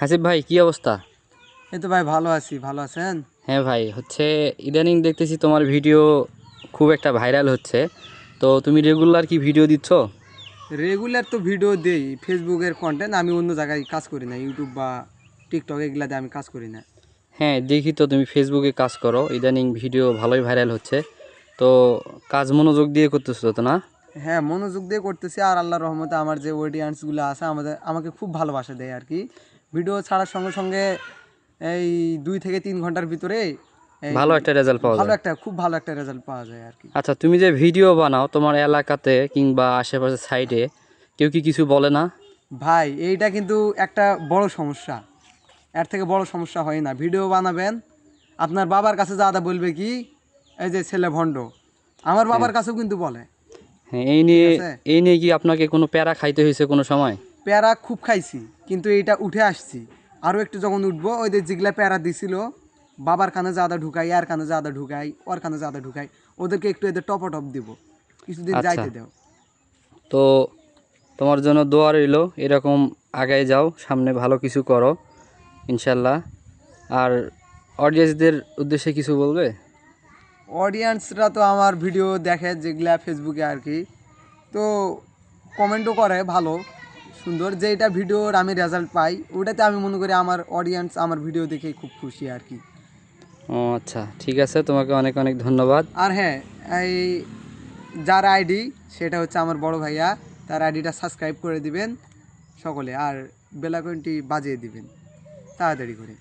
হাসিব ভাই কি অবস্থা? এই তো ভাই ভালো আছি, ভালো আছেন? হ্যাঁ ভাই, ইদানিং দেখতেছি তোমার ভিডিও খুব একটা ভাইরাল হচ্ছে। তো তুমি রেগুলার কি ভিডিও দিচ্ছ? রেগুলার তো ভিডিও দেই, ফেসবুকের কন্টেন্ট। আমি অন্য জায়গায় কাজ করি না, ইউটিউব বা টিকটক এগুলাতে আমি কাজ করি না। হ্যাঁ দেখি তো তুমি ফেসবুকে কাজ করো, ইদানিং ভিডিও ভালোই ভাইরাল হচ্ছে। তো কাজ মনোযোগ দিয়ে করতেছো তো না? হ্যাঁ, মনোযোগ দিয়ে করতেছি। আর আল্লাহর রহমতে আমার যে অডিয়েন্সগুলো আছে আমাকে খুব ভালোবাসা দেয় আর কি। ভিডিও ছাড়ার সঙ্গে সঙ্গে এই 2 থেকে 3 ঘন্টার ভিতরে এই ভালো একটা রেজাল্ট পাওয়া যায়। খুব ভালো একটা রেজাল্ট পাওয়া যায় আর কি। আচ্ছা, তুমি যে ভিডিও বানাও তোমার এলাকাতে কিংবা আশেপাশে সাইডে কেউ কি কিছু বলে না? ভাই এইটা কিন্তু একটা বড় সমস্যা। এর থেকে বড় সমস্যা হয় না। ভিডিও বানাবেন, আপনার বাবার কাছে যা বলবে কি, এই যে ছেলে ভণ্ড। আমার হ্যাঁ, বাবার কাছেও কিন্তু বলে। হ্যাঁ, ঠিক আছে, এই নিয়ে কি আপনাকে কোনো প্যারা খাইতে হয়েছে কোনো সময়? প্যারা খুব খাইছি, কিন্তু এইটা উঠে আসছি। আরও একটু যখন উঠবো, ওই যে যেগুলা প্যারা দিছিল, বাবার কানে যা ঢুকাই, আর কানে যা ঢুকাই, ওর কানে যা ঢুকাই, ওদেরকে একটু এদের টপ দিব, কিছুদিন আচ্ছা, যাইতে দাও। তো তোমার জন্য দোয়া রইল, এরকম আগায় যাও, সামনে ভালো কিছু করো ইনশাল্লাহ। আর অডিয়েন্সদের উদ্দেশ্যে কিছু বলবে? অডিয়েন্সরা তো আমার ভিডিও দেখে যেগুলা ফেসবুকে আর কি, তো কমেন্টও করে ভালো সুন্দর। যেটা ভিডিওর আমি রেজাল্ট পাই, ওটাতে আমি মনে করি আমার অডিয়েন্স আমার ভিডিও দেখে খুব খুশি আর কি। ও আচ্ছা, ঠিক আছে, তোমাকে অনেক অনেক ধন্যবাদ। আর হ্যাঁ, এই যার আইডি সেটা হচ্ছে আমার বড় ভাইয়া, তার আইডিটা সাবস্ক্রাইব করে দিবেন সকলে, আর বেল আইকনটি বাজিয়ে দিবেন তাড়াতাড়ি করে।